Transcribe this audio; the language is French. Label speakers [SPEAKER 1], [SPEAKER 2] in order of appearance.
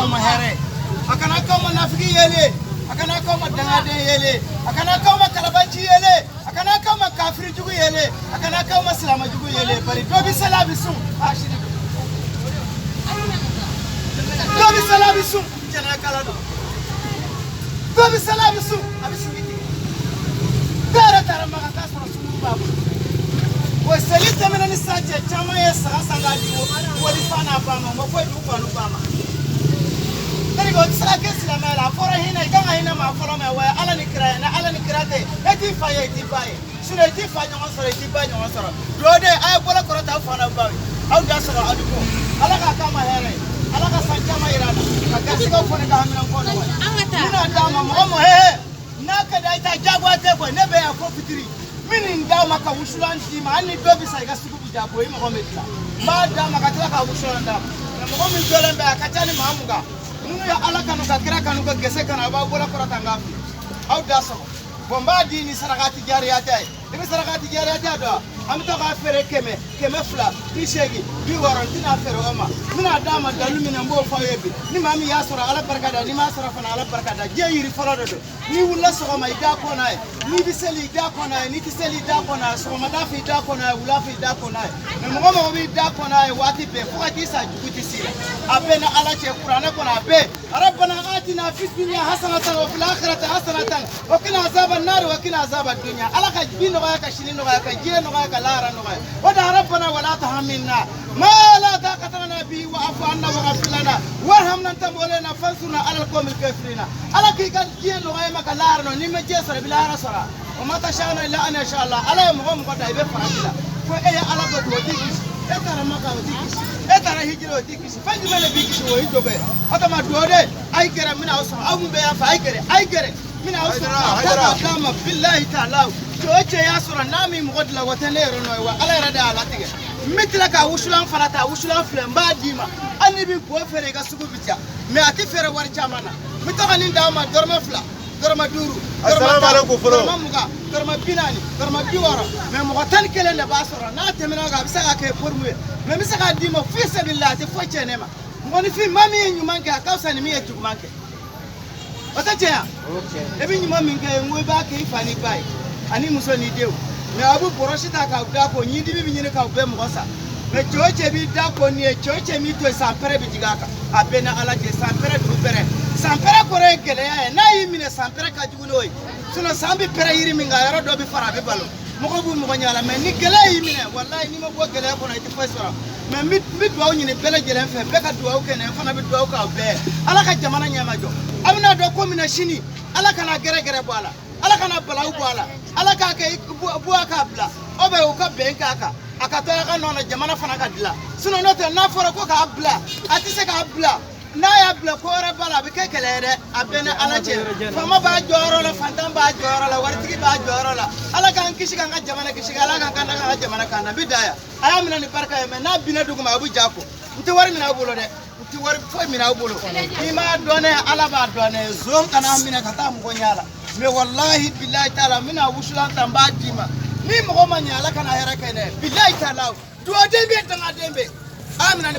[SPEAKER 1] kama here akana kama nafiki yele akana kama dangade yele akana kama kalabanchi yele akana kama kafiri jugu yele akana kama salama jugu yele bari dobi salabisu ashiri dobi salabisu jana kala do dobi salabisu abisingiti tara magata sura sunu babu wasalita mena ni saje chama ya sanga diwo walifana bama mafo du kwanu bama tani go tsara kesi la mala fora hina iganga hina ma fora ma wa ala ni kirate eti faye sura eti fanya ngosoro eti banya ngosoro dode ay bola korota fana bawi au da sara aduko ala ka kama here ala ka sanchama irana akasi ko fone ka hamina ko no ina dama mo he naka da ita jagwate ko nebe ya ko fitiri minin da maka wusulan ti ma ani dobi sai ga sugu jabo yi mo metla ma da maka tla ka wusulan da mo min dole be ka tani mamuga nunu ya ala kanu ka kira kanu ka gese kana ba bola korata ngafi au da so bomba di ni sarakati jariyata ibi sarakati jariyata do am to ka fere keme fla ni shegi bi warantina fere oma mina dama dalu mina mbo fayebi ni mami yasura ala barkada ni ma sura fana ala barkada je yiri folodo do ni wulla so ma ida ko nay ni biseli ida ko nay ni tiseli ida ko nay so ma dafi ida ko nay wula fi ida ko nay me mo bi ida ko nay wati be ko ati sa jukuti sila abena ala che qur'ana ko na be rabbana atina fid dunya hasanatan wa fil akhirati hasanatan wa qina azaban nar wa qina azabad dunya ala ka bino ka shinin no ka je no ka lara no wada rabbana wala tahmilna ma la taqata lana bi wa afu anna wa ghfir lana warhamna anta mawlana fansurna ala alqawmil kafirin ala ki kan je no ka maka lara no ni me je sara bila rasara wa ma tashana illa an insha Allah ala mo ko da ibe farabila ko e ala ko do dikis e tara maka dikis e tara hijiro dikis fanji mele dikis wo hijobe ata ma dode ay gere mina usma awu be ya fa ay gere mina usma kama billahi ta'ala toche yasura nami mugodla watanero no wa ala rada ala tige mitla ka wusulan farata wusulan flemba dima ani bi bo fere ga sugu bitia me ati fere war jamana mitaka ni ndama dorma fla dorma duru
[SPEAKER 2] assalamu alaikum furo
[SPEAKER 1] dorma muga dorma binani dorma biwara me mugotan kele ne basura na temena ga bisa ka ke formuye me bisa ka dima fi sabilillah te foche nema ngoni fi mami nyumanke akausa ni mi ejumanke otacheya okay ebi nyuma minke ngwe ba ke ifani bai ani muso ni dew me abu poroshita ka da ko nyidi bi nyine ka be mo sa me choche bi da ko ni choche mi to sampere bi digaka abena ala je sampere du pere sampere ko re gele ya na yimine sampere ka juguloy suno sambi pere yiri mi nga yaro do bi fara be balo mo ko bu mo ko nyala me ni gele yimine wallahi ni mo bo gele ko na ti fasara me mi do nyine bele gele fe be ka do o kene fana bi do ka be ala ka jamana nyama jo amna do ko mina shini ala kana gere bala ala kana bala u bala ala ka ke buwa ka bla obe u ka benka ka akatoya ka nona jamana fana ka dila sino note na fora ko ka bla ati se ka bla na ya bla ko ra bala be ke kelere abena ala je fama ba joro la fantam ba joro la wartigi ba joro la ala kan kishi kan jamana kishi ala kan kan jamana kan bidaya aya mina ni barka me na bina duguma abu jako nti war mina bulo de nti war fo mina bulo ima done ala ba done zon kana mina kata mo nyala me wallahi billahi taala mina wusulan tamba dima ni mo manya la kana hera kene billahi taala do dembe tanga dembe amina